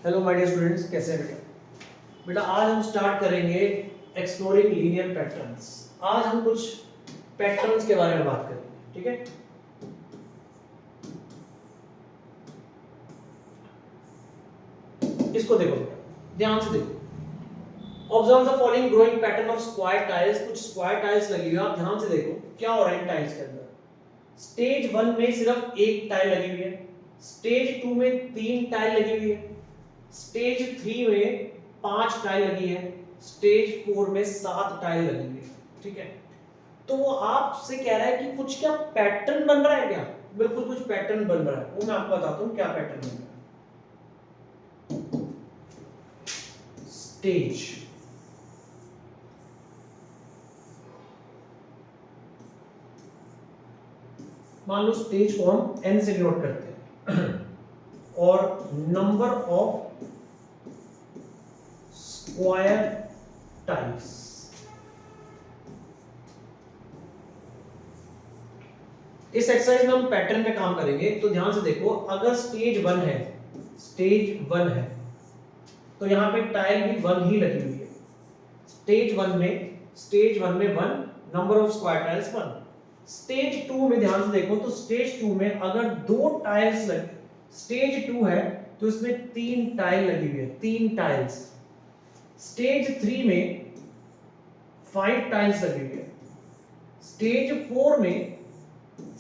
Hello my dear students, कैसे हैं बेटा? आज हम स्टार्ट करेंगे एक्सप्लोरिंग लीनियर पैटर्न्स। आज हम कुछ पैटर्न्स के बारे में बात करेंगे, ठीक है? इसको देखो बेटा, ध्यान से देखो। Observe the following growing pattern of square tiles. कुछ स्क्वायर टाइल्स लगी हुई है, आप ध्यान से देखो क्या हो रहा है टाइल्स के अंदर। स्टेज 1 में सिर्फ एक टाइल लगी हुई है, स्टेज 2 में 3 टाइल लगी हुई है, स्टेज 3 में 5 टाइल लगी है, स्टेज 4 में 7 टाइल लगी हुई है, ठीक है? तो वो आपसे कह रहा है कि कुछ क्या पैटर्न बन रहा है क्या? बिल्कुल कुछ पैटर्न बन रहा है, वो मैं आपको बताता हूं क्या पैटर्न बन रहा है। स्टेज, मान लो स्टेज को हम n से डिनोट करते हैं और नंबर ऑफ स्क्वायर टाइल्स। इस एक्सरसाइज में हम पैटर्न पे काम करेंगे, तो ध्यान से देखो। अगर स्टेज 1 है, स्टेज 1 है तो यहां पे टाइल भी 1 ही लगी हुई है। स्टेज 1 में 1, number of square tiles 1। Stage 2 में ध्यान से देखो, तो स्टेज 2 में अगर 2 टाइल्स लगे, स्टेज 2 है तो इसमें 3 टाइल लगी हुई है, 3 टाइल्स। स्टेज 3 में 5 टाइल्स लगी हुई है, स्टेज 4 में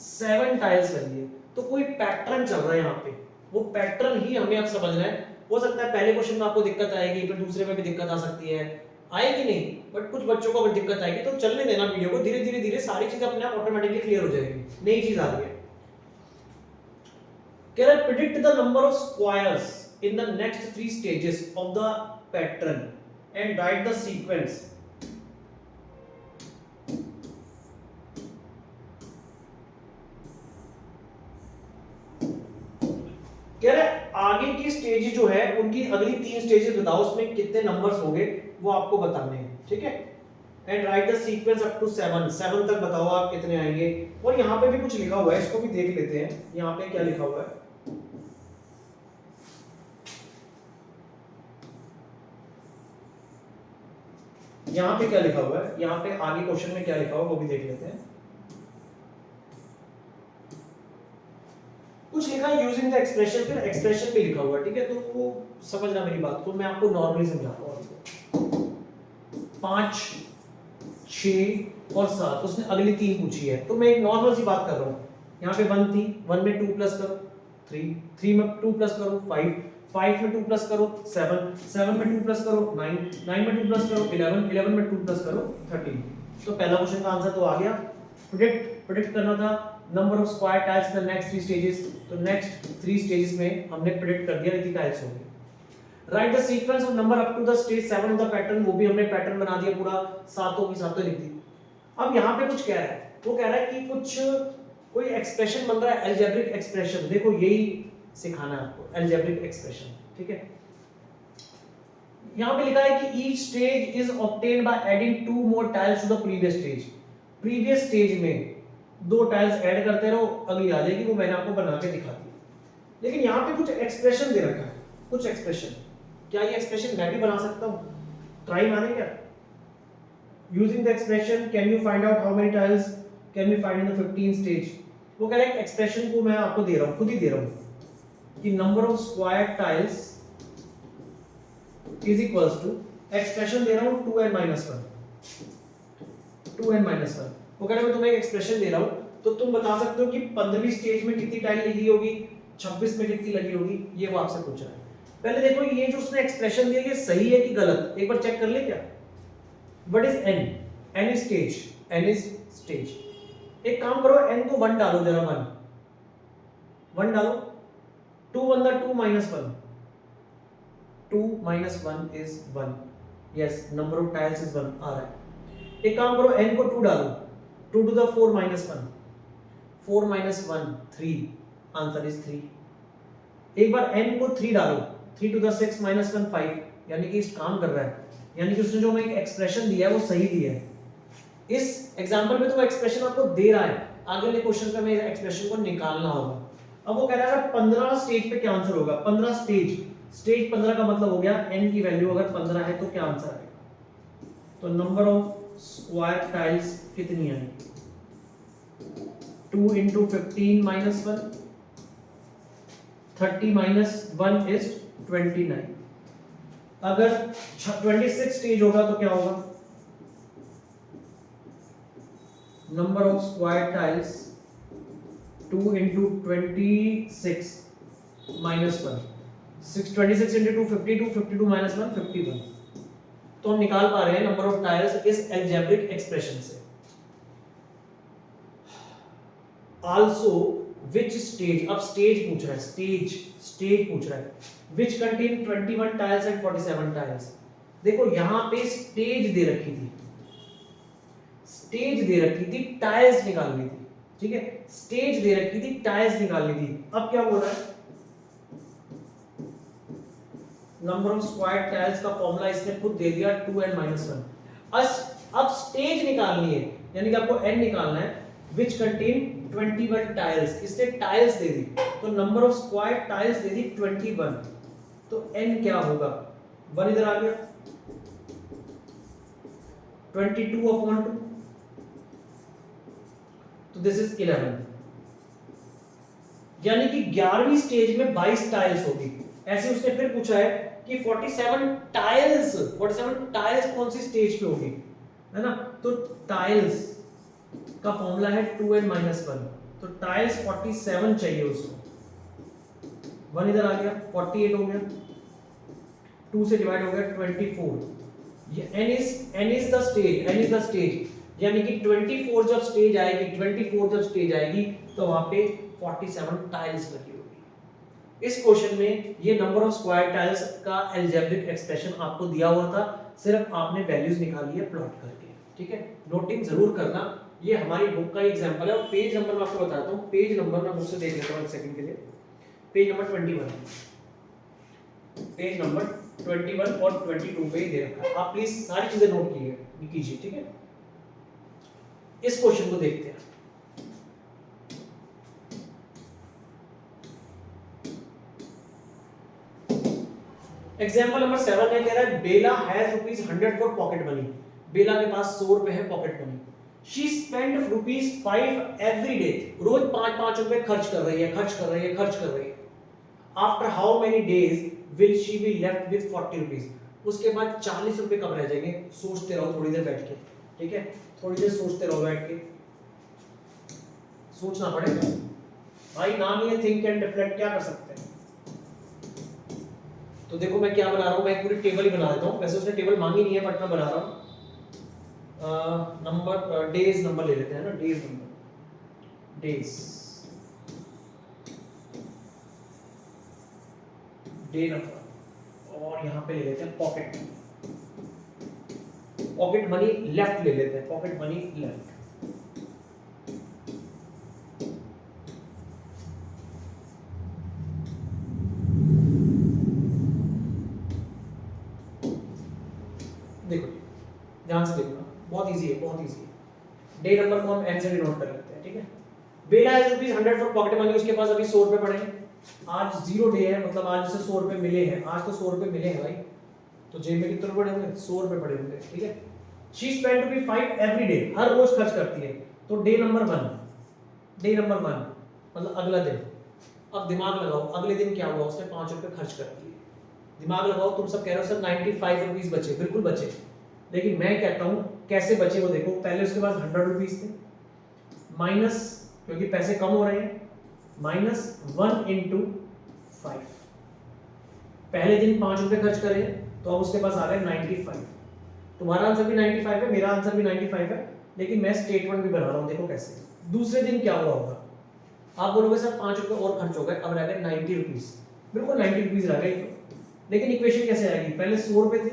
7 टाइल्स लगी है। तो कोई पैटर्न चल रहा है यहाँ पे, वो पैटर्न ही हमें अब समझना है। हो सकता है पहले क्वेश्चन में आपको दिक्कत आएगी, फिर दूसरे में भी दिक्कत आ सकती है, आएगी नहीं, बट कुछ बच्चों को अगर दिक्कत आएगी तो चलने देना वीडियो को। धीरे धीरे धीरे सारी चीजें अपने आप ऑटोमेटिकली क्लियर हो जाएगी। नई चीज आ रही है, कह रहा है predict the number of squares in the next 3 stages of the pattern and write the sequence. कह रहा है आगे की स्टेज जो है उनकी अगली 3 स्टेजेस बताओ, उसमें कितने नंबर्स होंगे वो आपको बताने हैं, ठीक है? And write the sequence up to 7 तक बताओ आप कितने आएंगे। और यहाँ पे भी कुछ लिखा हुआ है, इसको भी देख लेते हैं। यहाँ पे क्या लिखा हुआ है, यहाँ पे क्या लिखा हुआ है, यहाँ पे आगे क्वेश्चन में क्या लिखा हुआ है वो भी देख लेते हैं। कुछ लिखा है यूजिंग द एक्सप्रेशन, फिर एक्सप्रेशन भी लिखा हुआ है, ठीक है? तो वो समझना मेरी बात को, मैं आपको नॉर्मली समझाता हूँ। 5, 6 और 7, उसने अगली 3 पूछी है, तो मैं एक नॉर्मल सी बात कर रहा हूँ। यहाँ पे 1 थी, 1 में 2 प्लस करो 3, 3 में 2 प्लस करो 5, 5 में 2 प्लस करो 7, 7 में 2 प्लस करो 9, 9 में 2 प्लस करो 11, 11 में 2 प्लस करो 13। तो पहला क्वेश्चन का आंसर तो आ गया। प्रिडिक्ट करना था number of square tiles in the next 3 stages. तो नेक्स्ट 3 स्टेजेस में हमने प्रिडिक्ट कर दिया कितनी टाइल्स होंगी। Write the sequence of number up to the stage 7 of the pattern, वो भी हमने पैटर्न बना दिया पूरा, सातों की सातों लिख दी। अब यहाँ पे कुछ कह रहा है, वो कह रहा है कि कुछ कोई एक्सप्रेशन बन रहा है, अलजेब्रिक एक्सप्रेशन। देखो यही सिखाना है आपको, अलजेब्रिक एक्सप्रेशन, ठीक है? यहाँ पे लिखा है कि each stage is obtained by adding 2 more tiles to the previous stage. Previous stage में 2 टाइल्स ऐड करते रहो, अगली आ जाएगी, वो मैंने आपको बना के दिखा दी। लेकिन यहाँ पे कुछ एक्सप्रेशन दे रखा है, कुछ एक्सप्रेशन। क्या ये एक्सप्रेशन मैं भी बना सकता हूँ? ट्राई मारें क्या? Using the expression can you find out how many tiles can be find in the 15 stage. वो कह रहा है एक्सप्रेशन को मैं आपको दे रहा हूँ, खुद ही दे रहा हूँ कि number of square tiles is equals to, expression दे रहा हूँ 2n-1, 2n-1। वो कह रहा है मैं तुम्हें एक एक्सप्रेशन दे रहा हूं, तो तुम बता सकते हो कि 15वीं स्टेज में कितनी टाइल लगी होगी, 26 में कितनी लगी होगी, ये वो आपसे पूछ रहा है। पहले देखो ये जो उसने एक्सप्रेशन दिया ये सही है कि गलत, एक बार चेक कर ले क्या। What is n? n is stage, n is stage. एक काम करो, n को 1 डालो जरा, 1 डालो, 2 1 2 -1, 2 -1 is 1, yes, number of tiles is 1 आ रहा है। एक काम करो, n को 2 डालो, 2 to the 4 -1, 4 -1 3, आंसर इज 3। एक बार n को 3 डालो, 3 to the 6 -1 5, यानी कि इस काम कर रहा है, यानी कि उसने जो हमें एक एक्सप्रेशन दिया है वो सही दिया है। इस एग्जांपल में तो वो एक्सप्रेशन आपको दे रहा है, आगे वाले क्वेश्चंस में हमें एक्सप्रेशन को निकालना होगा। अब वो कह रहा है 15 स्टेज पे क्या आंसर होगा। 15 स्टेज, स्टेज 15 का मतलब हो गया n की वैल्यू अगर 15 है तो क्या आंसर आएगा? तो नंबर ऑफ स्क्वायर टाइल्स कितनी आएगी? 2 into 15 minus 1, 30 minus 1 is 29. अगर 26 स्टेज होगा तो क्या होगा? Number of square tiles 2 into 26 minus 1, 26 into 2 52, 52 minus 1 51. तो हम निकाल पा रहे हैं नंबर ऑफ टाइल्स इस अलजेब्रिक एक्सप्रेशन से। आल्सो विच स्टेज, अब स्टेज पूछ रहा है, स्टेज पूछ रहा है, which contain 21 tiles and 47 tiles. देखो यहां पे स्टेज दे रखी थी, टाइल्स निकालनी थी, ठीक है, स्टेज दे रखी थी, टाइल्स निकालनी थी। अब क्या बोल रहा है? नंबर ऑफ स्क्वायर टाइल्स का फॉर्मूला इसने खुद दे दिया 2n-1। अब स्टेज निकालनी है, यानी कि आपको n निकालना है, विच कंटेन 21 टाइल्स, इसने टाइल्स दे दी, तो नंबर ऑफ स्क्वायर टाइल्स दे दी 21, तो n क्या होगा? 1 इधर आ गया, 22/2, तो दिस इज 11, यानी कि 11वीं स्टेज में 22 टाइल्स होगी। ऐसे उसने फिर पूछा है कि 47 टाइल्स कौन सी स्टेज पे होगी, है ना? तो टाइल्स का फॉर्मूला है 2n-1, तो टाइल्स 47 चाहिए उसको। 1 इधर आ गया, 48 हो गया, 2 से डिवाइड हो गया 24। ये n इज द स्टेज, यानी कि 24 जब स्टेज आएगी तो वहां पे 47 टाइल्स लगी होगी। इस क्वेश्चन में ये नंबर ऑफ स्क्वायर टाइल्स का अलजेब्रिक एक्सप्रेशन आपको दिया हुआ था, सिर्फ आपने वैल्यूज निकाली है प्लॉट करके, ठीक है? नोटिंग जरूर करना, ये हमारी बुक का एग्जांपल है। और पेज नंबर मैं आपको बताता हूँ, पेज नंबर मैं बुक से देख लेता हूँ एक सेकंड के लिए। पेज नंबर 21, पेज नंबर 21 और 22 पे ही दे रखा है, आप प्लीज सारी चीजें नोट कीजिए, ठीक है? इस क्वेश्चन को देखते हैं। एग्जाम्पल नंबर 7 है, कह रहा है Bela has ₹100 for pocket money. Bela के पास 100 रुपए है pocket money. She spend ₹5 every day, रोज 5-5 रुपए खर्च कर रही है। After how many days will she be left with ₹40? उसके बाद 40 रुपए कब रह जाएंगे? सोचते रहो थोड़ी देर बैठ के, ठीक है? थोड़ी देर सोचते रहो बैठ के, सोचना पड़ेगा भाई, नाम ही है थिंक एंड रिफ्लेक्ट, क्या कर सकते हैं? तो देखो मैं क्या बना रहा हूँ, मैं पूरी टेबल ही बना देता हूँ। वैसे उसने टेबल मांगी नहीं है बट मैं बना रहा हूँ। नंबर डेज नंबर ले लेते हैं ना, डेज नंबर, डे नंबर, और यहाँ पे ले लेते हैं पॉकेट मनी लेफ्ट ले लेते हैं, पॉकेट मनी लेफ्ट। देखो ध्यान से देखना, बहुत इजी है। डे नंबर को हम एन से डिनोट कर लेते हैं, ठीक है? Bela has ₹100 for pocket money, उसके पास अभी 100 रुपए पड़े हैं। आज 0 डे है, मतलब आज उसे 100 रुपए मिले हैं, आज तो 100 रुपए मिले हैं भाई, तो जेब में कितने पड़े होंगे? 100 रुपए पड़े होंगे, ठीक है? शी स्पेंड ₹5 एवरी डे, हर रोज खर्च करती है। तो डे नंबर 1 मतलब अगला दिन। अब दिमाग लगाओ, अगले दिन क्या हुआ? उसने 5 रुपए खर्च कर दिए। दिमाग लगाओ, तुम सब कह रहे हो सर 95 रुपीज बचे, बिल्कुल बचे, लेकिन मैं कहता हूं कैसे बचे वो देखो। पहले उसके पास 100 रुपीज थे, माइनस, क्योंकि पैसे कम हो रहे हैं, -1 × 5। पहले दिन 5 रुपए खर्च करे तो अब उसके पास आ गए 95। तुम्हारा आंसर भी 95 है, मेरा आंसर भी 95 है, लेकिन मैं स्टेटमेंट भी बना रहा हूं, देखो कैसे। दूसरे दिन क्या हुआ होगा? आप बोलोगे सर 5 रुपए और खर्च हो गए, अब रह गए 90 रुपीज, बिल्कुल 90 रुपीज रह गए। लेकिन इक्वेशन कैसे आएगी? पहले 100 रुपए थे,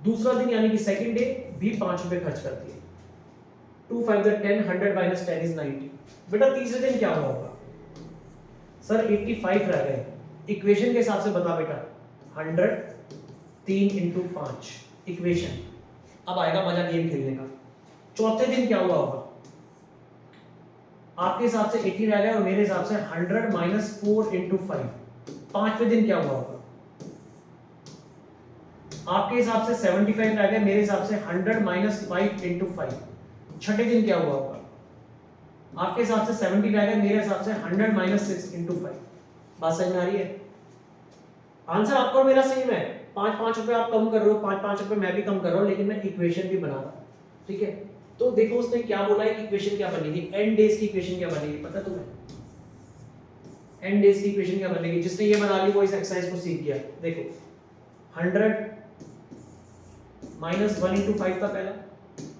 दूसरा दिन यानी कि सेकंड डे भी 5 रुपए खर्च करती है। 2 5 10, 100 - 10 is 90। बेटा तीसरे दिन क्या हुआ होगा? सर 85 रह गए। इक्वेशन के हिसाब से बता बेटा, 100 3 × 5 इक्वेशन। अब आएगा मजा गेम खेलने का। चौथे दिन क्या हुआ होगा? आपके हिसाब से 80 रह गए और मेरे हिसाब से 100 - 4 × 5। पांचवें दिन क्या हुआ होगा? आपके हिसाब से 75 आ गया, मेरे हिसाब से 100 माइनस 5 इंटू 5, छठे दिन क्या हुआ होगा? आपके हिसाब से 70 आ गया, मेरे हिसाब से 100 माइनस 6 इंटू 5। बात समझ में आ रही है? आंसर आपका और मेरा सेम है, 5-5 रुपए आप कम कर रहे हो, 5-5 रुपए मैं भी कम कर रहा हूँ, लेकिन मैं इक्वेशन भी बना रहा हूँ। ठीक है, तो देखो उसने क्या बोला है कि इक्वेशन क्या बनेगी, एन डेज की इक्वेशन क्या बनेगी, पता तुम्हें? एन डेज की इक्वेशन क्या बनेगी? जिसने ये बना ली वो इस एक्सरसाइज को सीख गया। देखो 100 माइनस 1 इंटू 5 था पहला,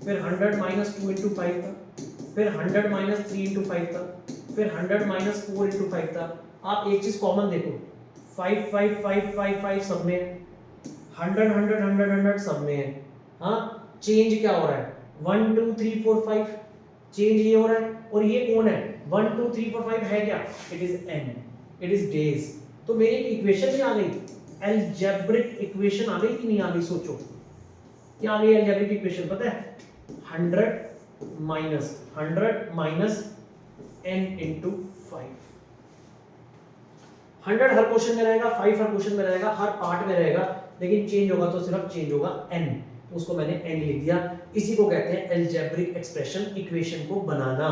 फिर 100 माइनस 2 इंटू 5 था, फिर 100 माइनस 3 इंटू 5 था, फिर 100 माइनस 4 इंटू 5 था। आप एक चीज कॉमन देखो, 5 5 5 5 5 सब में है, 100 100 100 100 सब में है। हाँ, चेंज क्या हो रहा है? 1 2 3 4 5 चेंज ये हो रहा है, और ये कौन है? 1 2 3 4 5 है क्या? It is an, it is days. तो मेरी इक्वेशन भी आ गई, अलजेब्रिक इक्वेशन आ गई कि नहीं आ गई? सोचो क्या आ गई अलजेब्रिक इक्वेशन, पता है? 100 माइनस n इंटू 5। 100 हर क्वेश्चन में रहेगा, 5 हर क्वेश्चन में रहेगा, हर पार्ट में रहेगा, लेकिन चेंज होगा तो सिर्फ चेंज होगा n, उसको मैंने n लिख दिया। इसी को कहते हैं अलजेब्रिक एक्सप्रेशन, इक्वेशन को बनाना।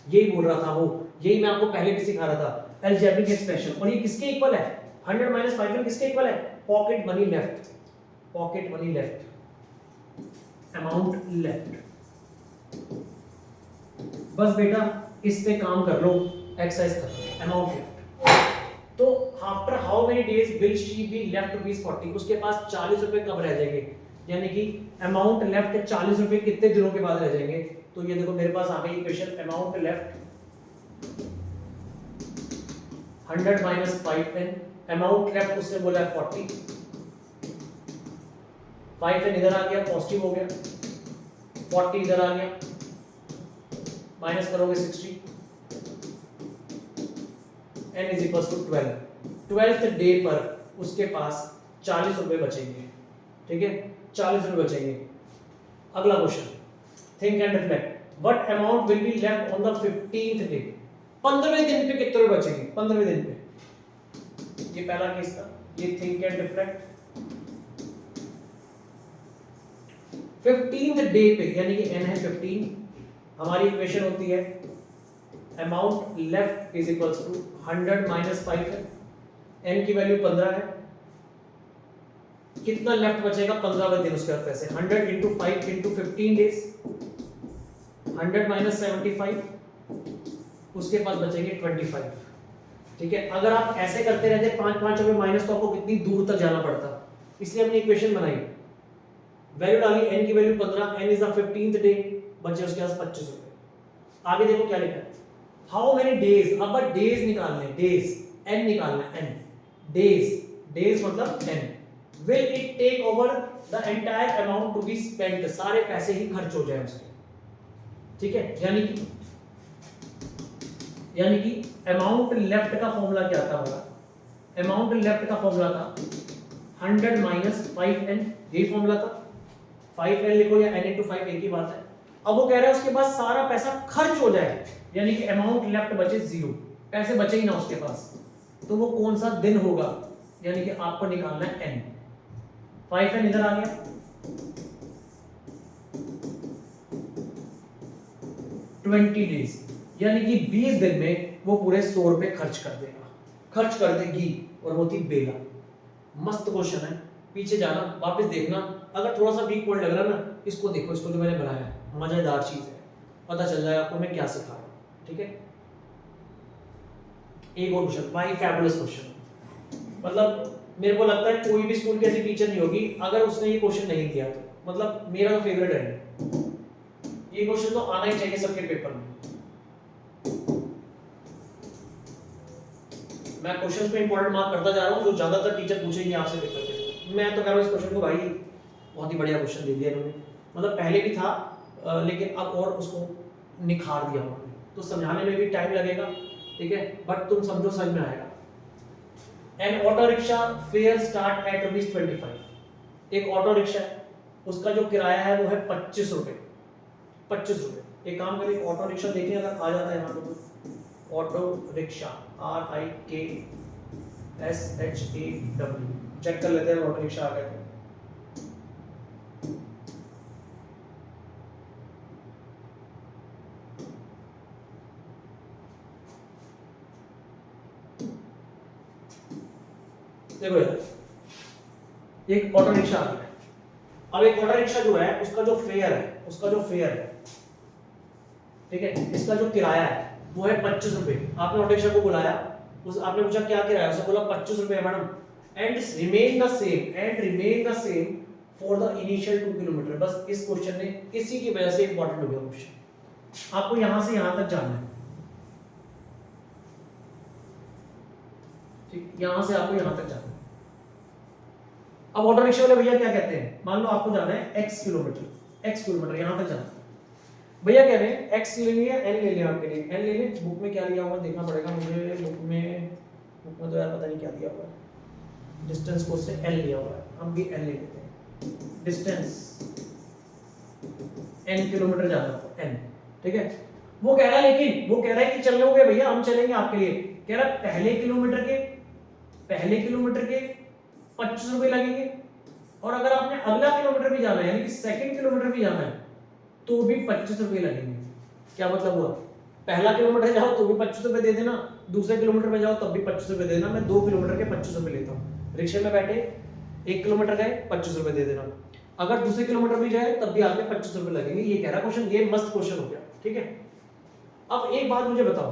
यही बोल रहा था वो, यही मैं आपको पहले भी सिखा रहा था, अलजेब्रिक एक्सप्रेशन। और ये किसके इक्वल है? 100 माइनस 5 में किसके इक्वल है? Pocket money left, pocket money left, amount left. बस बेटा इस पे काम कर लो, एक्सरसाइज खत्म, अमाउंट लेफ्ट। तो after how many days will she be left rupees 40, उसके पास 40 रुपए कब रह जाएंगे, यानी कि अमाउंट लेफ्ट 40 रुपए कितने दिनों के बाद रह जाएंगे? तो ये देखो मेरे पास आ गई equation, amount left 100 minus 5n, amount left उसने बोला है 40, 5n इधर आ गया, पॉजिटिव हो गया, 40 इधर आ गया, माइनस करोगे 60, n is equal to 12। 12th day पर उसके पास 40 रुपए बचेंगे। ठीक है, 40 रुपए बचेंगे। अगला question, think and reflect, what amount will be left on the 15th day, 15वें दिन पे कितने रुपए बचेंगे? 15वें दिन पे, ये पहला केस था, ये think and reflect. 15th day पे, यानी कि n है 15, हमारी इक्वेशन होती है amount left is equals to 100 minus 5 है, n की वैल्यू 15 है, कितना लेफ्ट बचेगा 15वें दिन उसके बाद पैसे? 100 इंटू 5 इंटू 15 डेज, 100 माइनस 75, उसके पास बचेंगे 25। ठीक है, अगर आप ऐसे करते रहते 5-5 रुपए माइनस, तो आपको कितनी दूर तक जाना पड़ता, इसलिए हमने इक्वेशन बनाई, वैल्यू डाली, n की value 15, n is the 15th day, बचे उसके पास 25 रुपए। आगे देखो क्या लिखा है, हाउ मेनी डेज, अब डेज निकालने, डेज n निकालना, n डेज, डेज मतलब n, will it take over the entire amount to be spent, सारे पैसे ही खर्च हो जाए उसके। ठीक है, यानी कि अमाउंट लेफ्ट का फॉर्मूला क्या था हमारा? अमाउंट लेफ्ट का फॉर्मूला था 100 माइनस 5n, यही फॉर्मूला था। 5n लिखो या n into 5 एक ही बात है। अब वो कह रहा है उसके पास सारा पैसा खर्च हो जाए, यानी कि अमाउंट लेफ्ट बचे 0, पैसे बचे ही ना उसके पास, तो वो कौन सा दिन होगा? यानी कि आपको निकालना है n। 5n इधर आ गया, ट्वेंटी डेज, यानी कि 20 दिन में वो पूरे 100 रुपए खर्च कर देगा, खर्च कर देगी, और वो थी बेला। मस्त क्वेश्चन है, पीछे जाना, वापस देखना, अगर थोड़ा सा वीक पॉइंट लग रहा है ना, इसको देखो, इसको जो मैंने बनाया है, मजेदार चीज है, पता चल जाएगा आपको मैं क्या सिखा रहा हूं। ठीक है, एक और क्वेश्चन, भाई फैबुलस क्वेश्चन, मतलब मेरे को लगता है कोई भी स्कूल की ऐसी टीचर नहीं होगी अगर उसने ये क्वेश्चन नहीं दिया, तो मतलब मेरा तो फेवरेट है, ये क्वेश्चन तो आना ही चाहिए सबके पेपर में। मैं क्वेश्चंस पे इंपॉर्टेंट मार्क करता जा रहा हूं, जो ज्यादातर टीचर पूछेंगे आपसे पेपर पे। मैं तो कह रहा हूं इस क्वेश्चन को भाई बहुत ही बढ़िया क्वेश्चन दे दिया इन्होंने, मतलब पहले भी था लेकिन अब और उसको निखार दिया उन्होंने, तो समझाने में भी टाइम लगेगा। ठीक है, बट तुम समझो, समझ में आएगा। N auto rickshaw fair start at ₹25, एक ऑटो रिक्शा है, उसका जो किराया है वो है 25 रुपए, 25 रुपए। एक काम करिए, ऑटो रिक्शा देखिए अगर आ जाता है यहाँ पे, ऑटो रिक्शा RIKSHAW, चेक कर लेते हैं ऑटो रिक्शा आ गया तो। देखो यार, एक ऑटो रिक्शा आ गया। अब एक ऑटो रिक्शा जो है उसका जो फेयर है, ठीक है, इसका जो किराया है वो है 25 रुपए। आपने ऑटो रिक्शा को बुलाया, उस आपने पूछा क्या किराया, उसने बोला 25 रुपए है madam, and remain the same for the initial 2 kilometre. बस इस क्वेश्चन ने इसी की वजह से इंपॉर्टेंट हो गया क्वेश्चन। आपको यहां से यहां तक जाना है, ठीक, यहां से आपको यहां तक जाना है। अब ऑटो रिक्शा वाले भैया क्या कहते हैं, मान लो आपको जाना है x किलोमीटर यहां तक जाना है। भैया कह रहे हैं x ले लिया, n ले लिया, आपके लिए n ले ले। बुक में क्या लिया हुआ देखना पड़ेगा मुझे, बुक में तो यार पता नहीं क्या दिया हुआ है, डिस्टेंस को से n लिया हुआ है, हम भी n ले लेते हैं। डिस्टेंस n किलोमीटर जाना है, n, ठीक है। वो कह रहा है, लेकिन वो कह रहा है कि चल लोगे भैया, हम चलेंगे आपके लिए। कह रहा है पहले किलोमीटर के 25 रुपए लगेंगे, और अगर आपने अगला किलोमीटर भी जाना है, यानी कि सेकंड किलोमीटर भी जाना है, तो भी 25 रुपए लगेंगे। क्या मतलब हुआ, पहला किलोमीटर जाओ तो भी 25 रुपए दे देना, दूसरे किलोमीटर में जाओ तब भी 25 रुपए दे देना। मैं 2 किलोमीटर के 25 रुपए लेता हूँ। रिक्शे में बैठे 1 किलोमीटर गए 25 रुपए दे देना, अगर दूसरे किलोमीटर भी जाए तब भी आपके 25 रुपए लगेंगे। ये कह रहा क्वेश्चन, ये मस्त क्वेश्चन हो गया, ठीक है। अब एक बात मुझे बताओ,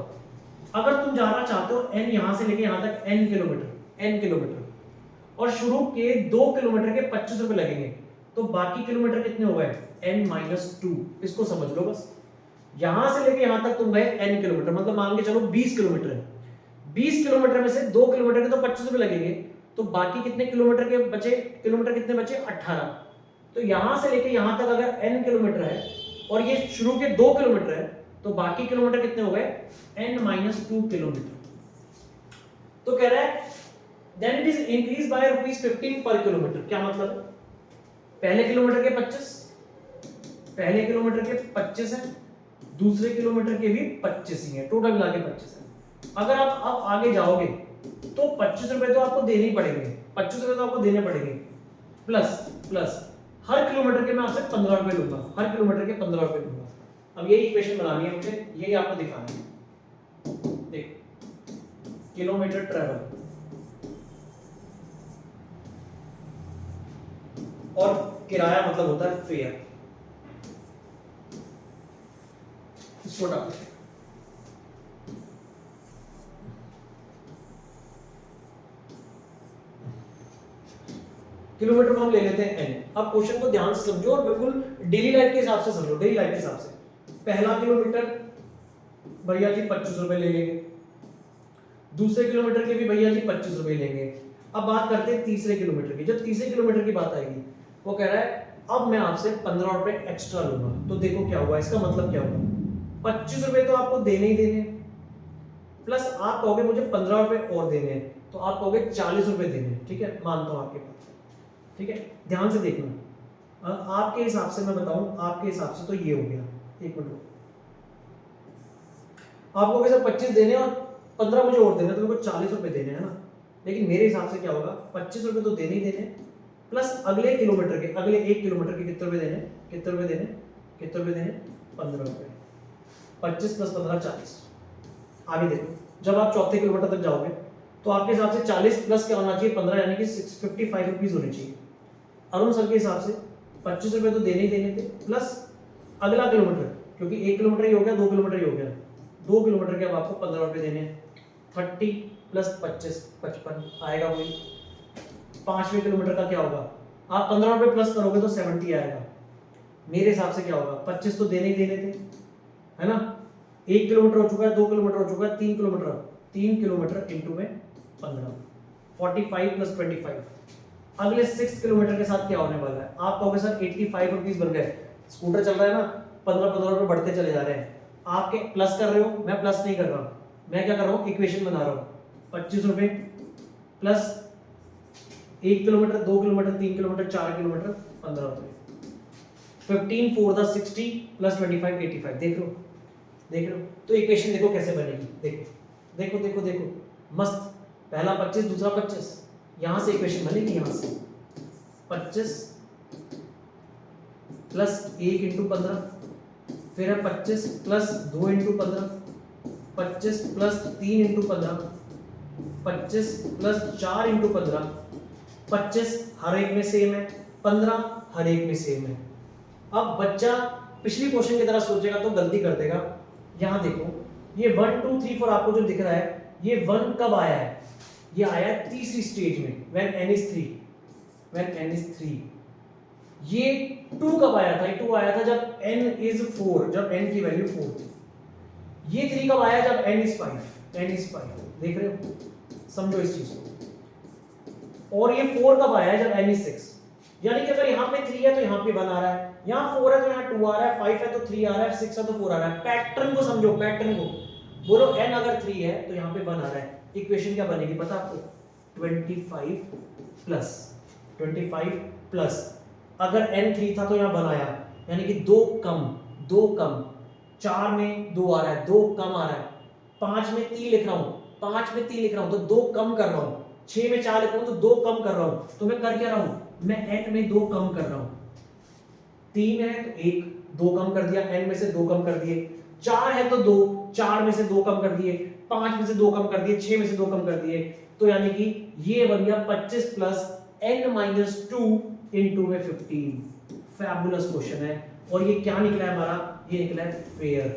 अगर तुम जाना चाहते हो n यहां से लेके यहां तक n किलोमीटर, और शुरू के 2 किलोमीटर के 25 रुपए लगेंगे, तो बाकी किलोमीटर कितने हो गए, n-2। इसको समझ लो बस। यहां से लेके यहां तक तुम गए n किलोमीटर, मतलब मान के चलो 20 किलोमीटर है। 20 किलोमीटर में से 2 किलोमीटर के तो 25 रुपए लगेंगे, तो बाकी कितने किलोमीटर के बचे, किलोमीटर कितने बचे, 18। तो यहां से लेके यहां तक अगर n किलोमीटर है और ये शुरू के 2 किलोमीटर है, तो बाकी किलोमीटर कितने हो गए, n-2 किलोमीटर। तो कह रहा है then it is increased by ₹15 per kilometre. क्या मतलब है, पहले किलोमीटर के 25 है, दूसरे किलोमीटर के भी 25 ही है, टोटल मिला के 25 है। अगर आप अब आगे जाओगे तो 25 रुपए तो आपको देने ही पड़ेंगे, 25 रुपए तो आपको देने पड़ेंगे, प्लस हर किलोमीटर के मैं आपसे 15 रुपए लूंगा, हर किलोमीटर के 15 रुपए लूंगा। अब यही इक्वेशन बनानी है मुझे, यही आपको दिखाना है। देख, किलोमीटर ट्रेवल और किराया मतलब होता है फेयर। इसको डाल देते हैं। किलोमीटर को हम ले लेते हैं n। अब क्वेश्चन को ध्यान से समझो और बिल्कुल डेली लाइफ के हिसाब से समझो, डेली लाइफ के हिसाब से। पहला किलोमीटर भैया जी 25 रुपए ले लेंगे, दूसरे किलोमीटर के भी भैया जी 25 रुपए लेंगे। अब बात करते हैं तीसरे किलोमीटर की। जब तीसरे किलोमीटर की बात आएगी, वो कह रहा है अब मैं आपसे 15 रुपए एक्स्ट्रा लूंगा। तो देखो क्या हुआ, इसका मतलब क्या हुआ, 25 रुपए तो आपको देने ही देने, प्लस आप कहोगे मुझे 15 रुपए और देने हैं, तो आप कहोगे 40 रुपए देने। ठीक है, मानता हूं आपके पास, ठीक है। ध्यान से देखना, आपके हिसाब से मैं बताऊं, आपके हिसाब से तो ये हो गया, एक मिनट आपको कहोगे सर 25 देने और 15 मुझे और देने, तो मेरे को 40 रुपए देने हैं ना। लेकिन मेरे हिसाब से क्या होगा, 25 रुपए तो देने ही देने, प्लस अगले किलोमीटर के, अगले 1 किलोमीटर के कितने रुपए देने, 15 रुपए। 25 प्लस 15 40। आगे देखो, जब आप चौथे किलोमीटर तक जाओगे तो आपके हिसाब से 40 प्लस क्या होना चाहिए, 15, यानी कि 55 रुपीज होनी चाहिए। अरुण सर के हिसाब से 25 रुपए तो देने ही देने थे, प्लस अगला किलोमीटर, क्योंकि 1 किलोमीटर ही हो गया, 2 किलोमीटर ही हो गया, 2 किलोमीटर के अब आपको 15 रुपए देने हैं। 30 प्लस 25 55 आएगा वही। 5वें किलोमीटर का क्या होगा, आप 15 रुपए प्लस करोगे तो 70 आएगा। मेरे हिसाब से क्या होगा, 25 तो देने ही देने थे, है ना। 1 किलोमीटर हो चुका है, 2 किलोमीटर हो चुका है, 3 किलोमीटर इंटू में 15, 45 प्लस 25। अगले 6 किलोमीटर के साथ क्या होने वाला है, आप कहोगे सर 85 रुपीज बन गए। स्कूटर चल रहा है ना, 15 रुपए बढ़ते चले जा रहे हैं। आपके प्लस कर रहे हो, मैं प्लस नहीं कर रहा, मैं क्या कर रहा हूँ, इक्वेशन बना रहा हूँ। 25 रुपए plus 1 kilometre, 2 kilometre, 3 kilometre, 4 kilometre, 15 रुपए। 15 4 द 60 प्लस 25 85। देख लो तो इक्वेशन देखो कैसे बनेगी। देखो मस्त। पहला 25, दूसरा 25, यहां से इक्वेशन बनेगी, यहां से 25 प्लस 1 इंटू 15, फिर है 25 plus 2 into 15, 25 plus 3 into 15, 25 plus 4 into 15, 25 हर एक में सेम है, 15 हर एक में सेम है। अब बच्चा पिछली क्वेश्चन की तरह सोचेगा तो गलती कर देगा। यहां देखो ये 1 2 3 4 आपको जो दिख रहा है, ये 1 कब आया है? ये आया है तीसरी स्टेज में, when n is 3, when n is 3। ये 2 कब आया था? ये 2 आया था जब n is 4, जब n की वैल्यू 4 थी। ये 3 कब आया? जब n is 5, n is 5। देख रहे हो? समझो इस चीज को। और ये 4 कब आया? जब n is 6। यानी कि अगर यहाँ पे 3 है तो यहाँ पे 1 आ रहा है, यहाँ 4 है तो यहाँ 2 आ रहा है, 5 है तो 3 आ रहा है, 6 है तो 4 आ रहा है। पैटर्न को समझो, पैटर्न को। बोलो n अगर 3 है तो यहाँ पे 1 आ रहा है। इक्वेशन क्या बनेगी पता आपको? 25 प्लस अगर n 3 था तो यहाँ 1 आया, यानी कि 2 कम, 4 में 2 आ रहा है, 2 कम आ रहा है, 5 में 3 लिख रहा हूँ, तो 2 कम कर रहा हूँ, 6 में 4 लिख रहा हूँ तो 2 कम कर रहा हूँ। तो मैं कर क्या रहा हूँ? मैं n में 2 कम कर रहा हूँ। 3 है तो 1, 2 कम कर दिया, n में से 2 कम कर दिए। 4 है तो 2, 4 में से 2 कम कर दिए, 5 में से 2 कम कर दिए, 6 में से 2 कम कर दिए। तो यानी कि ये बन गया 25 प्लस n-2 इनटू में 15। फैबुलस क्वेश्चन है। और ये क्या निकला है हमारा? ये निकला है फेयर।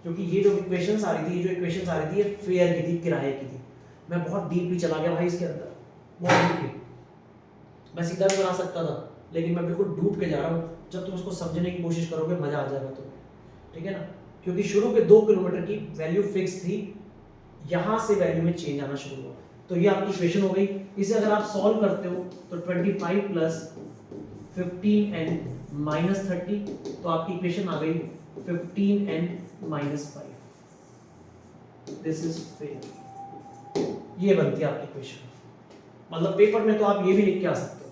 क्योंकि ये जो इक्वेशंस आ रही थी, ये फेयर की थी, किराए की थी। मैं बहुत डीपली चला गया भाई इसके अंदर, बहुत डीपली। मैं सीधा भी बना सकता था, लेकिन मैं बिल्कुल डूब के जा रहा हूँ। जब तुम उसको समझने की कोशिश करोगे मजा आ जाएगा तुम्हें, ठीक है ना? क्योंकि शुरू के 2 किलोमीटर की वैल्यू फिक्स थी, यहां से वैल्यू में चेंज आना शुरू हुआ। तो ये आपकी इक्वेशन हो गई। इसे अगर आप सॉल्व करते हो तो 25 प्लस 15n माइनस 30, तो आपकी इक्वेशन आ गई 15n minus 5। This is fair. ये बनती है आपकी इक्वेशन। मतलब पेपर में तो आप ये भी लिख के आ सकते हो।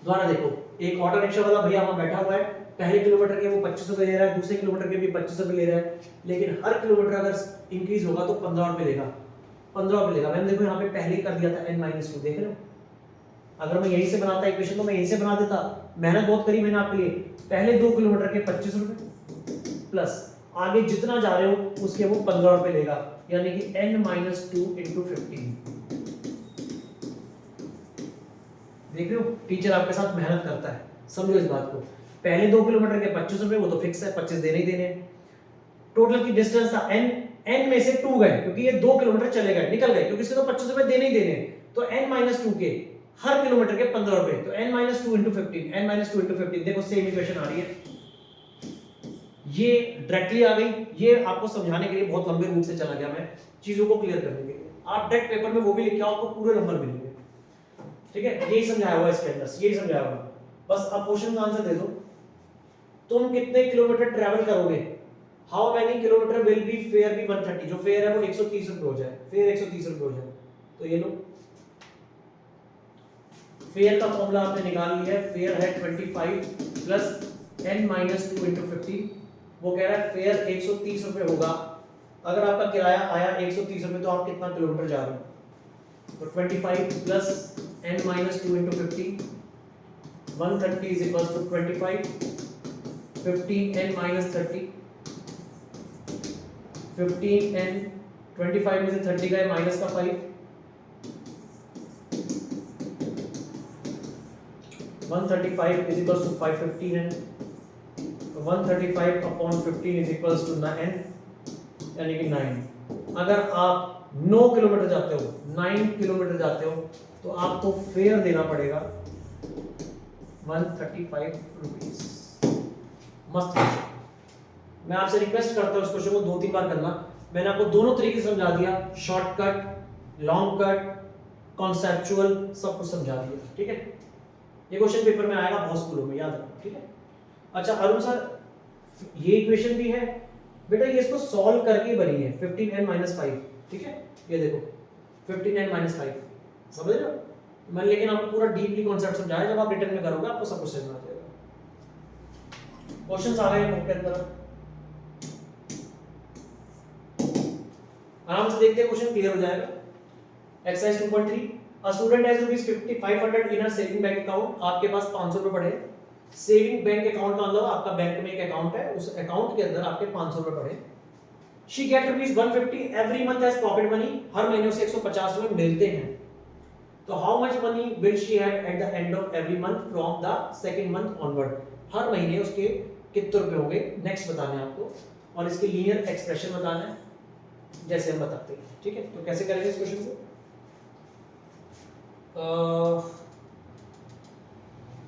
दोबारा देखो, एक ऑटो रिक्शा वाला भैया वहां बैठा हुआ है, पहले किलोमीटर के वो 25 रुपए ले रहा है, दूसरे किलोमीटर के भी 25 रुपए ले रहा है, लेकिन हर किलोमीटर अगर इंक्रीज होगा तो 15 रुपए लेगा, 15 रुपए लेगा। मैंने देखो यहाँ पे पहले ही कर दिया था n-2, देख रहे हो? अगर मैं यहीं से बनाता इक्वेशन तो मैं यहीं से बना देता। मेहनत बहुत करी मैंने आपके लिए। पहले 2 किलोमीटर के 25 रुपए प्लस आगे जितना जा रहे हो उसके वो 15 रुपए लेगा, यानी कि n-2 इंटू 15। देख रहे हो? टीचर आपके साथ मेहनत करता है, समझो इस बात को। पहले 2 किलोमीटर के 25 रुपए, वो तो फिक्स है, 25 देने ही देने। टोटल की डिस्टेंस था n में से 2 गए, क्योंकि ये 2 किलोमीटर चले गए, निकल गए, क्योंकि इसके तो 25 रुपए देने ही देने। तो n-2 के हर किलोमीटर के 15 रुपए, तो n-2 इंटू 15, n-2 इंटू 15। देखो सेम इक्वेशन आ रही है, ये डायरेक्टली आ गई। ये आपको समझाने के लिए बहुत लंबे रूप से चला गया मैं, चीजों को क्लियर करने के लिए। आप डायरेक्ट पेपर में वो भी लिख के आओ, आपको पूरे नंबर मिलेंगे, ठीक है? यही समझाया हुआ इसके अंदर, यही समझाया हुआ। बस अब क्वेश्चन का आंसर दे दो। तुम कितने किलोमीटर ट्रैवल करोगे? How many kilometre will be fare be 130? जो फेयर है वो 130 रुपए हो जाए, फेयर 130 रुपए हो जाए। तो ये लो, फेयर का फॉर्मूला आपने निकाल लिया है। फेयर है 25 प्लस n-2 इंटू 15। वो कह रहा है फेयर 130 रुपए होगा। अगर आपका किराया आया 130 रुपए, तो आप कितना किलोमीटर जा रहे हो? तो 25 plus n-2 into 15, 130 is equal to 25, 15n-30, 15n, 25 में से 30 गए, माइनस का 5, 135 is equals to 515n, 135 upon 15 is equals to n, यानी कि 9। अगर आप 9 किलोमीटर जाते हो, 9 किलोमीटर जाते हो, तो आपको फेयर देना पड़ेगा 135 रुपीस। मस्त क्वेश्चन। मैं आपसे रिक्वेस्ट करता हूं इस क्वेश्चन को 2-3 बार करना। मैंने आपको दोनों तरीके समझा दिया, शॉर्टकट, लॉन्ग कट, कॉन्सेप्चुअल, सब कुछ समझा दिया, ठीक है? ये क्वेश्चन पेपर में आएगा बहुत स्कूलों में, याद रखना, ठीक है? अच्छा अरुण सर, ये इक्वेशन भी है बेटा, ये इसको सॉल्व करके बनी है 15n-5, ठीक है? ये देखो 15n-5, समझ रहे हो? मैं लेकिन आपको पूरा डीपली कॉन्सेप्ट समझाया, जब आप रिटर्न में करोगे आपको सब कुछ समझ आ जाएगा। क्वेश्चंस आ गए बुक के अंदर, आराम से देखते हैं, क्वेश्चन क्लियर हो जाएगा। Exercise 2.3, A student has ₹500 in a saving bank account। आपके पास 500 रुपए पड़े। सेविंग बैंक अकाउंट का मतलब आपका बैंक में एक अकाउंट है, उस अकाउंट के अंदर आपके 500 रुपए पड़े। She get ₹150 every month as pocket money, हर महीने उसे 150 रुपए मिलते हैं। तो how much money will she have at the end of every month from the second month onward, हर महीने उसके कितने रुपए होंगे नेक्स्ट बताने हैं आपको, और इसके लीनियर एक्सप्रेशन बताना है जैसे हम बताते हैं। ठीक है, तो कैसे करेंगे इस क्वेश्चन को?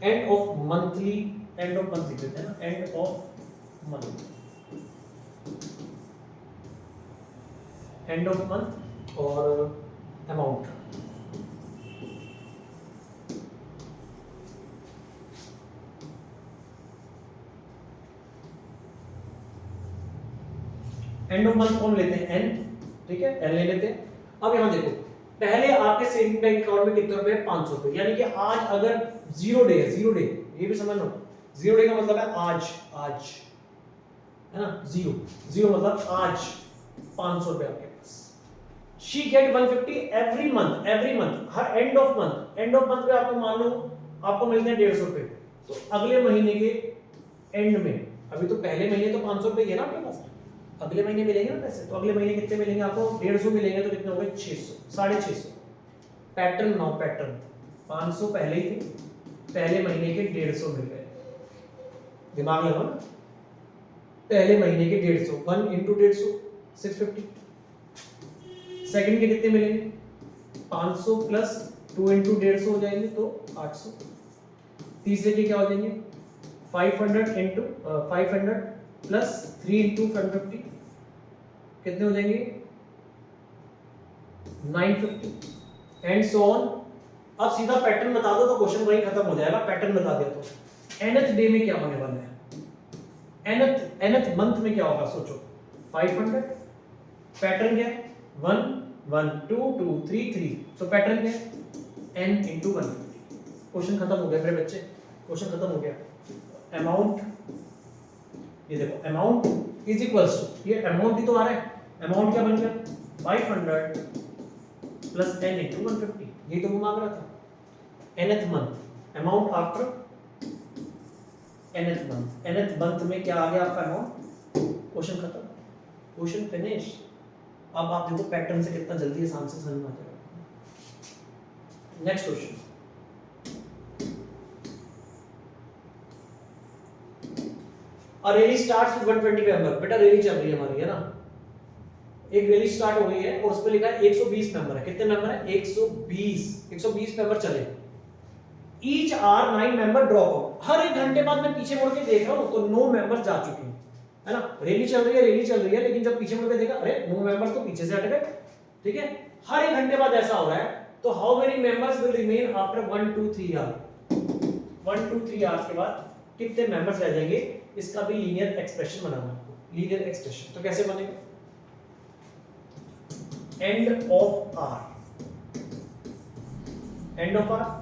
End of monthly, and of month लिख देते हैं ना, and of month, end of month और अमाउंट। एंड ऑफ मंथ कौन लेते हैं? एन, ठीक है, एन ले लेते हैं। अब यहां देखो, पहले आपके सेविंग बैंक अकाउंट में कितने रुपए? 500 रुपए, यानी कि आज अगर जीरो डे है, जीरो डे ये भी समझ लो, जीरो डे का मतलब है आज, आज है ना, जीरो, जीरो मतलब आज 500 रुपए आपके पास। She get 150 every month, every month, हर end of month, end of month पे आपको मान लो आपको मिलते हैं 150 रुपए, तो अगले महीने के एंड में, अभी तो पहले महीने तो 500 रुपए है ना आपके पास, अगले महीने मिलेंगे ना पैसे, तो अगले महीने कितने मिलेंगे आपको? 150 मिलेंगे, तो कितने हो गए? 600, 650। पैटर्न बनाओ, पैटर्न, 500 पहले ही थे, पहले महीने के 150 मिल गए, दिमाग लगाओ ना, पहले महीने के 150, 1 इंटू 150 650, सेकंड के कितने मिलेंगे? 500 प्लस 2 इंटू 150 हो जाएंगे तो 800, तीसरे के क्या हो जाएंगे? 500 इंटू 500 प्लस 3 इंटू 150 कितने हो जाएंगे? 950 एंड सो ऑन। अब सीधा पैटर्न बता दो तो क्वेश्चन वहीं खत्म हो जाएगा, पैटर्न बता दिया तो। एनथ डे में क्या होने वाला है? एनथ मंथ में क्या होगा सोचो? 500, पैटर्न क्या है? 1 1 2 2 3 3, तो पैटर्न क्या है? n into 150। क्वेश्चन खत्म हो गया मेरे बच्चे, क्वेश्चन खत्म हो गया। अमाउंट, ये देखो अमाउंट इज इक्वल्स टू, ये अमाउंट ही तो आ रहा है, अमाउंट क्या बन गया? 500 प्लस n इंटू 150, ये तो वो मांग रहा था। nth month, amount after nth month, nth month में क्या आ गया आपका अमाउंट? क्वेश्चन खत्म, क्वेश्चन फिनिश। अब आप देखो पैटर्न से कितना जल्दी आसान से समझ में आ जाएगा। नेक्स्ट क्वेश्चन, और रैली स्टार्ट्स विद 120 मेंबर। बेटा रैली चल रही है हमारी, है ना, एक रैली स्टार्ट हो गई है और उस पे लिखा है 120 मेंबर है। कितने मेंबर है? 120 मेंबर चले। Each hour 9 member drop out. हर एक घंटे बाद मैं पीछे मुड़ के देख रहा हूं तो 9 मेंबर जा चुके हैं, है ना, रैली चल रही है, रैली चल रही है, लेकिन जब पीछे मुड़ के देखा, अरे 9 मेंबर्स तो पीछे से हट गए। ठीक है, हर एक घंटे बाद ऐसा हो रहा है, तो how many members will remain after 1 2 3 hour? 1 2 3 hours के बाद कितने मेंबर्स रह जाएंगे? इसका भी लीनियर एक्सप्रेशन बनाना है आपको। लीनियर एक्सप्रेशन तो कैसे बनेगा? End of hour, end of hour,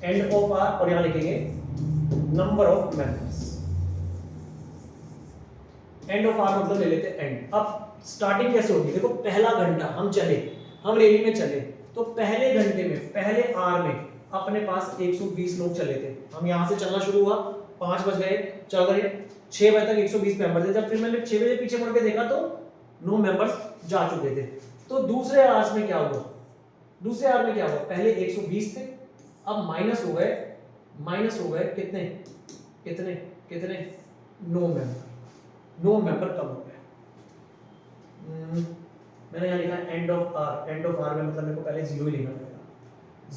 end of hour, और यहां लिखेंगे number of members. End of hour मतलब ले लेते हैं एंड। अब स्टार्टिंग कैसे होगी? देखो पहला घंटा हम चले, हम रैली में चले, तो पहले घंटे में, पहले आर में अपने पास 120 लोग चले थे। हम यहां से चलना शुरू हुआ, 5 बज गए, चल रहे, 6 बजे तक 120 मेंबर थे। जब फिर मैंने 6 बजे पीछे मुड़ के देखा तो 9 मेंबर्स जा चुके थे। तो दूसरे आवर्स में क्या हुआ? दूसरे आवर में क्या हुआ? पहले 120 थे, अब माइनस हो गए, माइनस हो गए कितने कितने कितने? 9 मेंबर, 9 मेंबर कम हो गए। मैंने यहाँ लिखा end of hour. End of hour में मतलब मेरे को पहले 0 ही लिखना पड़ेगा।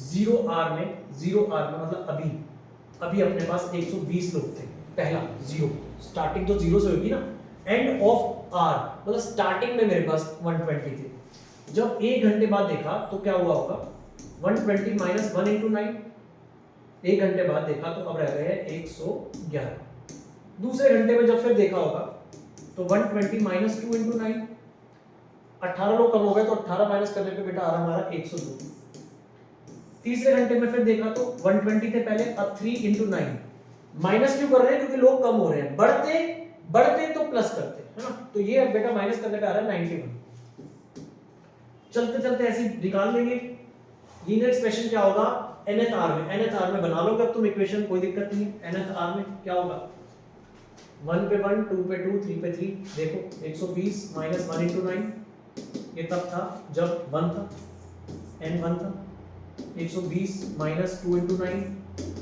0 आर में, 0 आर में मतलब अभी, अभी अपने पास 120 लोग थे। पहला 0, स्टार्टिंग तो 0 से होगी ना। एंड ऑफ आर मतलब स्टार्टिंग में मेरे पास 120 थे। जब 1 घंटे बाद देखा तो क्या हुआ होगा? 120 माइनस 1 इंटू 9। 1 घंटे बाद देखा तो अब रह गए 111। दूसरे घंटे में जब फिर देखा होगा तो 120 माइनस 2 इंटू 9, 18 लोग कम हो गए, तो 18 माइनस करने पे बेटा आ रहा हमारा 102। तीसरे घंटे में फिर देखा तो 120 थे पहले, अब 3 इंटू 9। माइनस क्यों कर रहे हैं? क्योंकि लोग कम हो रहे हैं। बढ़ते बढ़ते तो प्लस करते, है ना, तो ये अब बेटा माइनस करने पे आ रहा है 91। चलते चलते ऐसे निकाल लेंगे, लीनियर एक्सप्रेशन क्या होगा nth आर में, nth आर में बना लोगे अब तुम इक्वेशन, कोई दिक्कत नहीं है। nth आर में क्या होगा 1 पे 1, 2 पे 2, 3 पे 3, देखो 120 माइनस 1 इंटू 9, ये तब था जब 1 था, n 1 था। 120 माइनस 2 इंटू 9,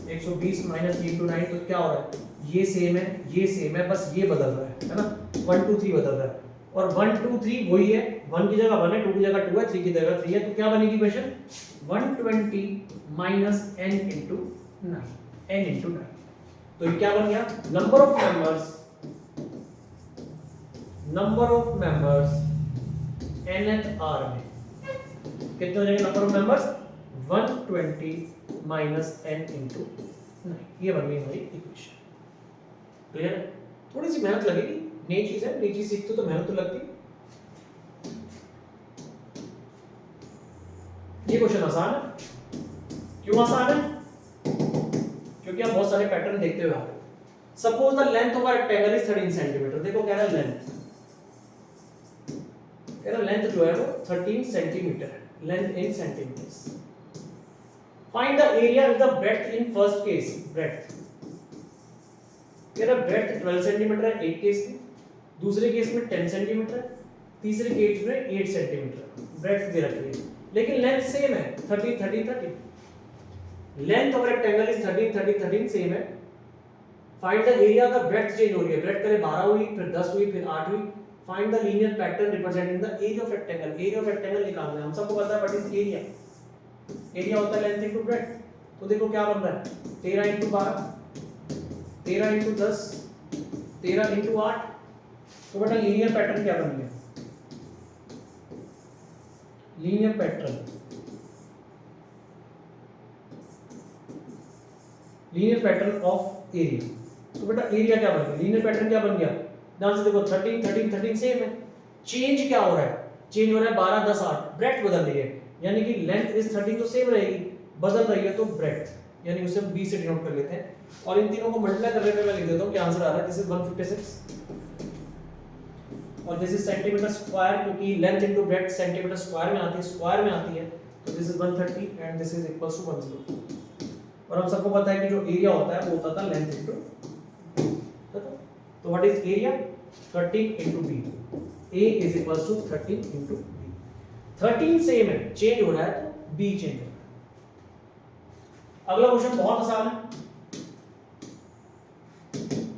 120 माइनस 3 इंटू 9, तो क्या हो रहा है ये सेम है, ये सेम है, बस ये बदल रहा है ना, 1 2 3 बदल रहा है। और 1 2 3 वही है, 1 की जगह 1 है, 2 की जगह 2 है, 3 की जगह 3 है, तो क्या बनेगी equation 120 minus n into 9, n into 9। तो ये क्या बन गया number of members nth hour में कितने हो जाएंगे number of members 120 minus n into 9, ये बन गई हमारी इक्वेशन। क्लियर है? थोड़ी सी मेहनत लगेगी, नई चीज है, नई चीज सीखते तो मेहनत तो लगती है। ये क्वेश्चन आसान है। क्यों आसान है? क्योंकि आप बहुत सारे पैटर्न देखते हुए आ रहे हो। Suppose the length of a rectangle is 13 centimetre. देखो कह रहा है लेंथ, कह रहा लेंथ जो है वो 13 सेंटीमीटर है, length in centimetres. Find the area with the breadth in first case, breadth कह रहा ब्रेड्थ 12 सेंटीमीटर है एक केस में, दूसरे केस में 10 सेंटीमीटर है, तीसरे केस में 8 सेंटीमीटर ब्रेड्थ दे रखी है, लेकिन लेंथ सेम है 13 13 13। Length of rectangle is 13 13 13 same है। फाइंड द एरिया का ब्रेड्थ चेंज हो रही है, ब्रेड्थ पहले 12 हुई, फिर 10 हुई, फिर 8 हुई। Find the linear pattern representing the area of rectangle. Area of rectangle निकालना है, हम सबको पता है व्हाट इज एरिया। एरिया होता है लेंथ इनटू ब्रेड्थ। तो देखो क्या बन रहा है 13 इंटू 12, 13 इंटू 10, 13 इंटू 8। तो बेटा लीनियर पैटर्न क्या बन गया, linear pattern, linear pattern of area. तो बेटा एरिया क्या बन गया, लीनियर पैटर्न क्या बन गया, ध्यान से देखो 13 13 13 सेम है। चेंज क्या हो रहा है, चेंज हो रहा है 12 10 8, ब्रेड्थ बदल रही है, यानी कि लेंथ इज 13 तो सेम रहेगी, बदल रही है तो ब्रेड्थ, यानी उसे हम b से डिनोट कर लेते हैं। और इन तीनों को मल्टीप्लाई करने पे मैं लिख देता हूं क्या आंसर आ रहा है, दिस इज 156 और दिस इज सेंटीमीटर स्क्वायर, क्योंकि length into breadth centimetre square में आती है, स्क्वायर में आती है, तो this is 130 and this is equals to 104। और हम सबको पता है कि जो एरिया होता है वो होता था लेंथ इनटू, तो what is area 13 into b, a is equals to 13 into b। 13 same है, चेंज हो रहा है तो b चेंज हो रहा है। अगला क्वेश्चन बहुत आसान है,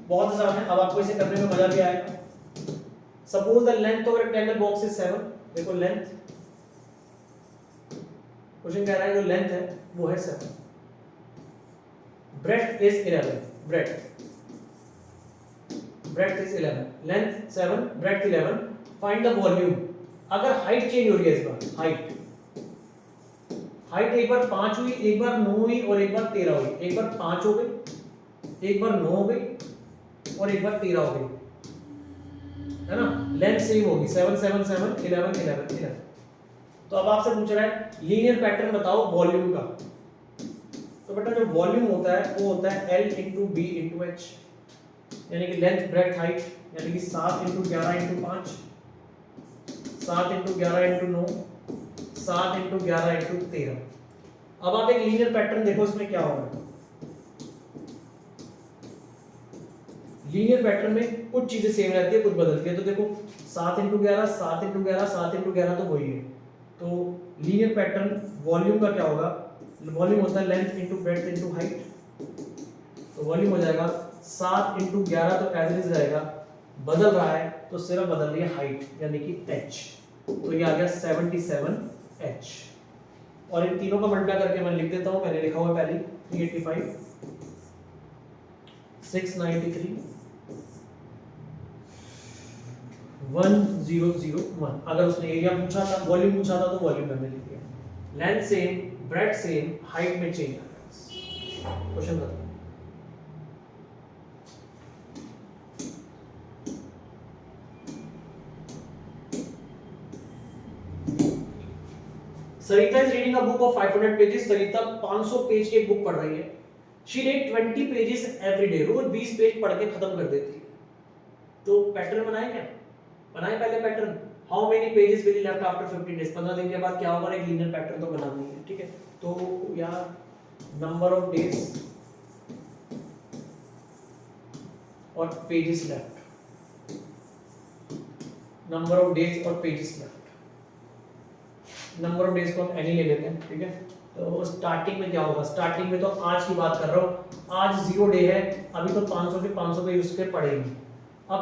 बहुत आसान है, अब आपको इसे करने में मजा भी आएगा। Suppose the length of rectangle box is 7। देखो लेंथ, क्वेश्चन कह रहा है जो लेंथ है वो है 7, breadth is 11, breadth is 11, length 7, breadth 11। Find the volume. अगर हाइट चेंज हो रही है, इस बार हाइट एक बार 5 हुई, एक बार 9 हुई और एक बार 13 हुई, एक बार 5 हो गई, एक बार 9 हो गई और एक बार 13 हो गई, है ना। लेंथ सेम होगी 7 7 7 11 11 11। तो अब आपसे पूछ रहा है लीनियर पैटर्न बताओ वॉल्यूम का। तो बेटा जो वॉल्यूम होता है वो होता है L into B into H, यानी कि लेंथ ब्रेड्थ हाइट, यानी कि 7 into 11 into 5, 7 into 11 into 9, 7 into 11 into 13। अब आप एक लीनियर पैटर्न देखो, इसमें क्या होगा। लीनियर पैटर्न में कुछ चीजें सेम रहती है, कुछ बदलती है। तो देखो 7 इंटू 11 7 इंटू 11 7 इंटू 11 तो वही है। तो लीनियर पैटर्न वॉल्यूम का क्या होगा, वॉल्यूम होता है length into breadth into height, तो वॉल्यूम हो जाएगा 7 इंटू 11 तो एज इट इज रहेगा, बदल रहा है तो सिर्फ बदल रही है हाइट, यानी कि h, तो ये आ गया 77h। और इन तीनों का मल्टीप्लाई करके मैं लिख देता हूं, मैंने लिखा हुआ पहले 385 693 1001। अगर उसने एरिया पूछा था, वॉल्यूम पूछा था, तो वॉल्यूम मैंने लिख दिया। Length same, breadth same, height में चेंज आ रहा है। क्वेश्चन बताओ। Sarita is reading a book of 500 pages. Sarita 500 page की एक बुक पढ़ रही है। She read 20 pages every day. रोज 20 पेज पढ़ के खत्म कर देती है। तो पैटर्न बनाए क्या, बनाए पहले pattern. How many pages will left after 15 days, 15 दिन के बाद क्या होगा, एक लीनियर पैटर्न तो बनाना ही है, ठीक है। तो यार नंबर ऑफ डेज और pages left, number of days और pages left, number of days को हम एनी ले लेते हैं, ठीक है। तो स्टार्टिंग में क्या होगा, स्टार्टिंग में तो आज की बात कर रहा हूँ, आज 0 डे है, अभी तो 500 के 500 पेज उसके पढ़ेंगे। अब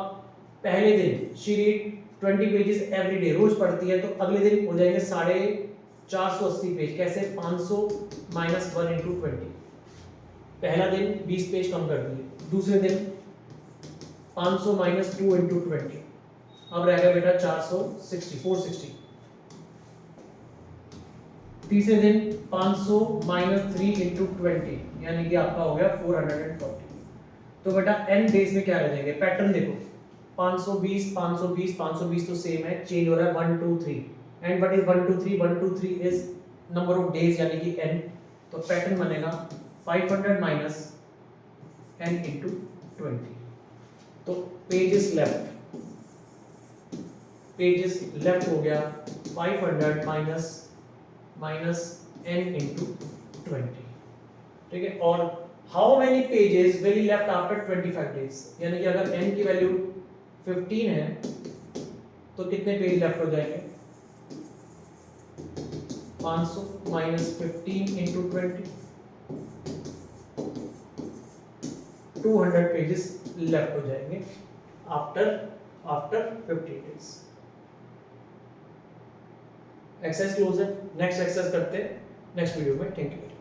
पहले दिन she read 20 pages every day, रोज पढ़ती है, तो अगले दिन हो जाएंगे 480 पेज। कैसे, 500 माइनस 1 इंटू 20, पहला दिन 20 पेज कम कर दिए, दूसरे दिन 500 माइनस 2 इंटू 20, अब रहेगा बेटा 460। तीसरे दिन 500 माइनस 3 इंटू 20, यानी कि आपका हो गया 440। तो बेटा n डेज में क्या रह जाएंगे, पैटर्न देखो, 520 520 520 तो सेम है, चेंज हो रहा है 1 2 3, and what is 1 2 3, 1 2 3 is number of days यानी कि n, तो पैटर्न बनेगा 500 माइनस n इंटू 20। तो पेजेस लेफ्ट हो गया 500 माइनस n इंटू 20, ठीक है। और how many pages will left after 25 days, यानी कि अगर n की वैल्यू 15 है तो कितने पेज लेफ्ट हो जाएंगे, 500 माइनस 15 इंटू 20, 200 पेजेस लेफ्ट हो जाएंगे आफ्टर 15 डेज। एक्सरसाइज क्लोज है, नेक्स्ट एक्सरसाइज करते हैं नेक्स्ट वीडियो में। Thank you.